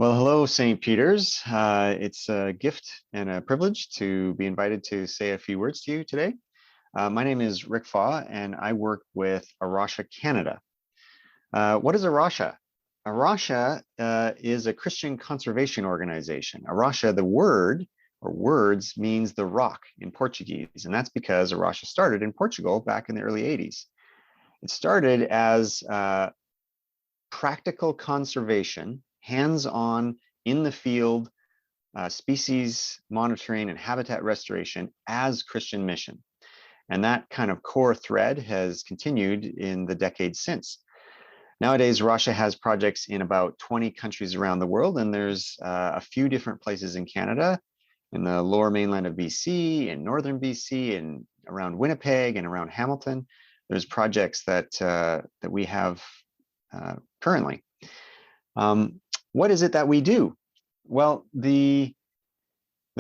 Well, hello, St. Peter's. It's a gift and a privilege to be invited to say a few words to you today. My name is Rick Faw, and I work with A Rocha Canada. What is A Rocha? A Rocha is a Christian conservation organization. A Rocha, the word or words means the rock in Portuguese, and that's because A Rocha started in Portugal back in the early 80s. It started as practical conservation, hands-on, in the field, species monitoring and habitat restoration as Christian mission. And that kind of core thread has continued in the decades since. Nowadays, Rocha has projects in about 20 countries around the world, and there's a few different places in Canada, in the lower mainland of BC, in northern BC, and around Winnipeg and around Hamilton. There's projects that we have currently. What is it that we do? Well, the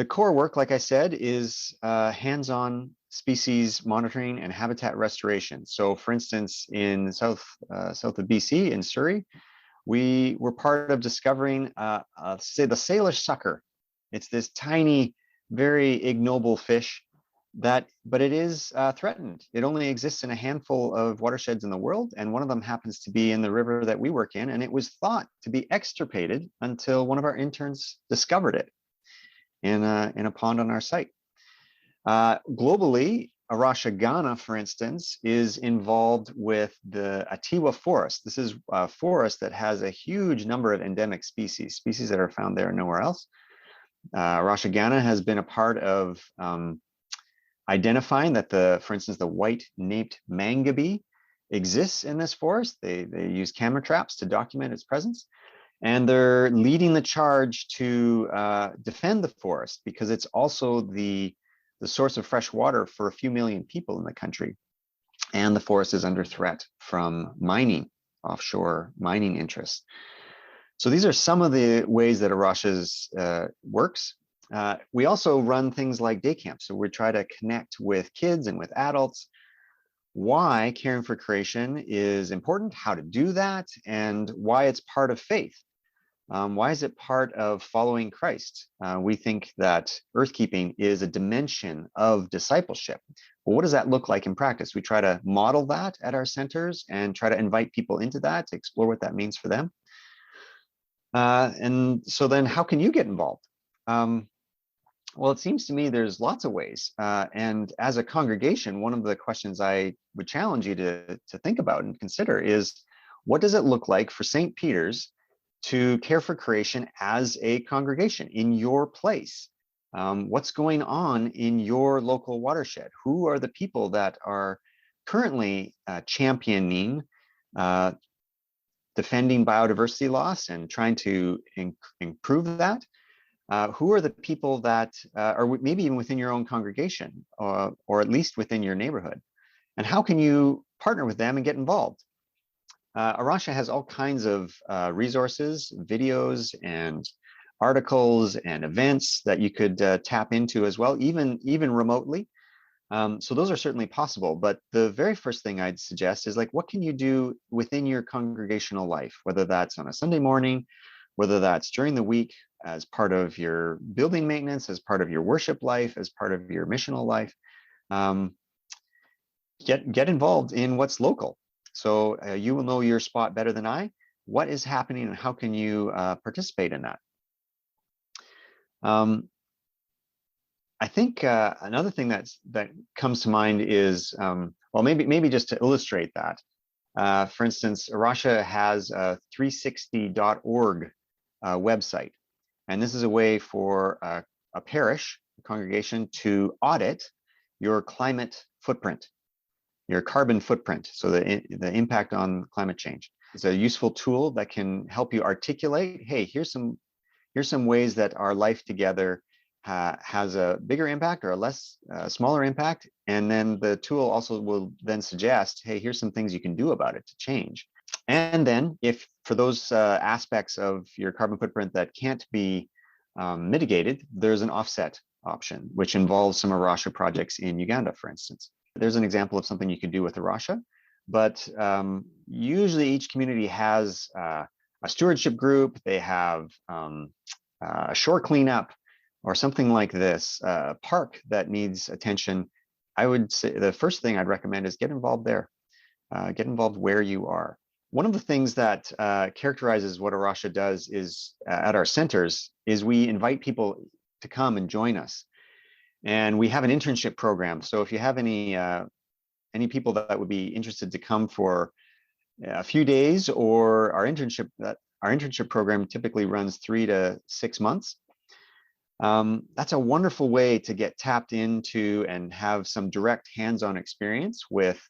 core work, like I said, is hands-on species monitoring and habitat restoration. So, for instance, in south of BC, in Surrey, we were part of discovering, say, the Salish sucker. It's this tiny, very ignoble fish but it is threatened. It only exists in a handful of watersheds in the world, and one of them happens to be in the river that we work in, and it was thought to be extirpated until one of our interns discovered it in a pond on our site. Globally, A Rocha Ghana, for instance, is involved with the Atiwa forest. This is a forest that has a huge number of endemic species that are found there and nowhere else. Rocha Ghana has been a part of identifying that for instance, the white-naped mangabey exists in this forest. They use camera traps to document its presence, and they're leading the charge to defend the forest because it's also the source of fresh water for a few million people in the country, and the forest is under threat from offshore mining interests. So these are some of the ways that A Rocha's works. We also run things like day camps. So we try to connect with kids and with adults why caring for creation is important, how to do that, and why it's part of faith. Why is it part of following Christ? We think that earthkeeping is a dimension of discipleship. Well, what does that look like in practice? We try to model that at our centers and try to invite people into that to explore what that means for them. And so then how can you get involved? Well, it seems to me there's lots of ways. And as a congregation, one of the questions I would challenge you to think about and consider is, what does it look like for St. Peter's to care for creation as a congregation in your place? What's going on in your local watershed? Who are the people that are currently championing defending biodiversity loss and trying to improve that? Who are the people that are maybe even within your own congregation or at least within your neighborhood? And how can you partner with them and get involved? A Rocha has all kinds of resources, videos and articles and events that you could tap into as well, even remotely. So those are certainly possible. But the very first thing I'd suggest is, like, what can you do within your congregational life, whether that's on a Sunday morning, whether that's during the week, as part of your building maintenance, as part of your worship life, as part of your missional life. Get involved in what's local. So you will know your spot better than I. What is happening and how can you participate in that? I think another thing that comes to mind is, well, maybe just to illustrate that. For instance, A Rocha has a 360.org website. And this is a way for a parish, a congregation, to audit your climate footprint, your carbon footprint, so the impact on climate change. It's a useful tool that can help you articulate, hey, here's some ways that our life together has a bigger impact or a smaller impact. And then the tool also will then suggest, hey, here's some things you can do about it to change. And then if for those aspects of your carbon footprint that can't be mitigated, there's an offset option, which involves some A Rocha projects in Uganda, for instance. There's an example of something you can do with A Rocha, but usually each community has a a stewardship group, they have a shore cleanup, or something like this, a park that needs attention, I would say the first thing I'd recommend is get involved there. Get involved where you are. One of the things that characterizes what A Rocha does is at our centers is we invite people to come and join us. And we have an internship program. So if you have any people that would be interested to come for a few days, or our internship program typically runs 3 to 6 months. That's a wonderful way to get tapped into and have some direct hands-on experience with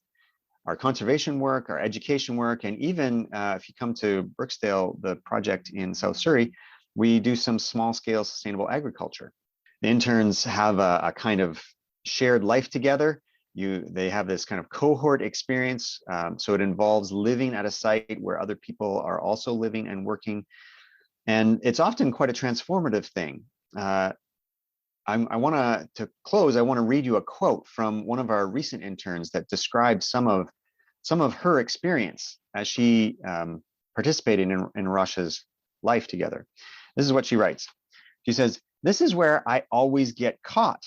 our conservation work, our education work, and even if you come to Brookesdale, the project in South Surrey, we do some small-scale sustainable agriculture. The interns have a kind of shared life together. They have this kind of cohort experience, so it involves living at a site where other people are also living and working, and it's often quite a transformative thing. I want to close. I want to read you a quote from one of our recent interns that describes some of her experience as she participated in Rocha's life together. This is what she writes. She says, "This is where I always get caught.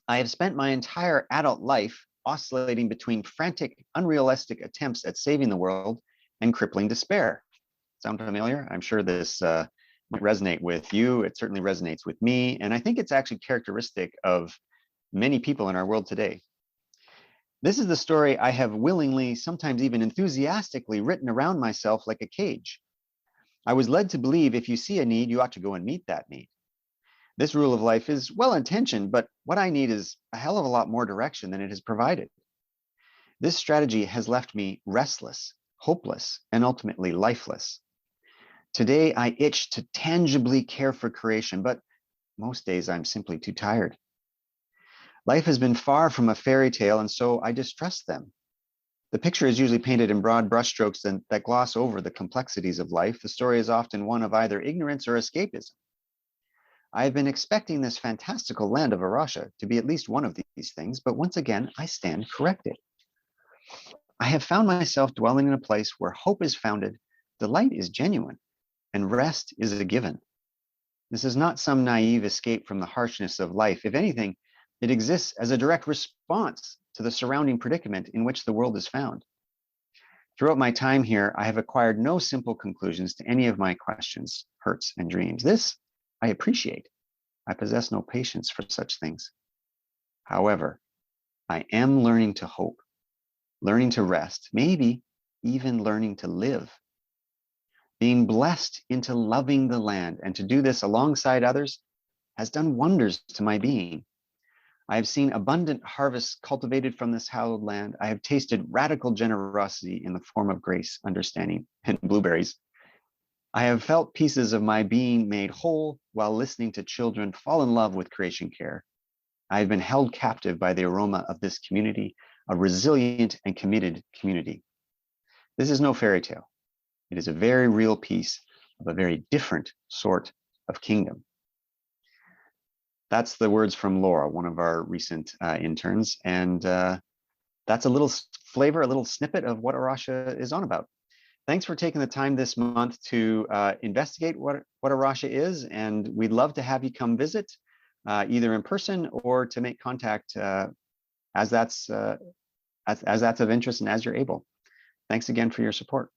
I have spent my entire adult life oscillating between frantic, unrealistic attempts at saving the world and crippling despair." Sound familiar? I'm sure this might resonate with you. It certainly resonates with me. And I think it's actually characteristic of many people in our world today. "This is the story I have willingly, sometimes even enthusiastically, written around myself like a cage. I was led to believe if you see a need, you ought to go and meet that need. This rule of life is well-intentioned, but what I need is a hell of a lot more direction than it has provided. This strategy has left me restless, hopeless, and ultimately lifeless. Today, I itch to tangibly care for creation, but most days I'm simply too tired. Life has been far from a fairy tale, and so I distrust them. The picture is usually painted in broad brushstrokes that gloss over the complexities of life. The story is often one of either ignorance or escapism. I have been expecting this fantastical land of A Rocha to be at least one of these things, but once again, I stand corrected. I have found myself dwelling in a place where hope is founded, delight is genuine, and rest is a given. This is not some naive escape from the harshness of life. If anything, it exists as a direct response to the surrounding predicament in which the world is found. Throughout my time here, I have acquired no simple conclusions to any of my questions, hurts, and dreams. This I appreciate. I possess no patience for such things. However, I am learning to hope, learning to rest, maybe even learning to live. Being blessed into loving the land, and to do this alongside others has done wonders to my being. I have seen abundant harvests cultivated from this hallowed land. I have tasted radical generosity in the form of grace, understanding, and blueberries. I have felt pieces of my being made whole while listening to children fall in love with creation care. I have been held captive by the aroma of this community, a resilient and committed community. This is no fairy tale. It is a very real piece of a very different sort of kingdom." That's the words from Laura, one of our recent interns. And that's a little flavor, a little snippet of what A Rocha is on about. Thanks for taking the time this month to investigate what A Rocha is. And we'd love to have you come visit either in person or to make contact as that's of interest and as you're able. Thanks again for your support.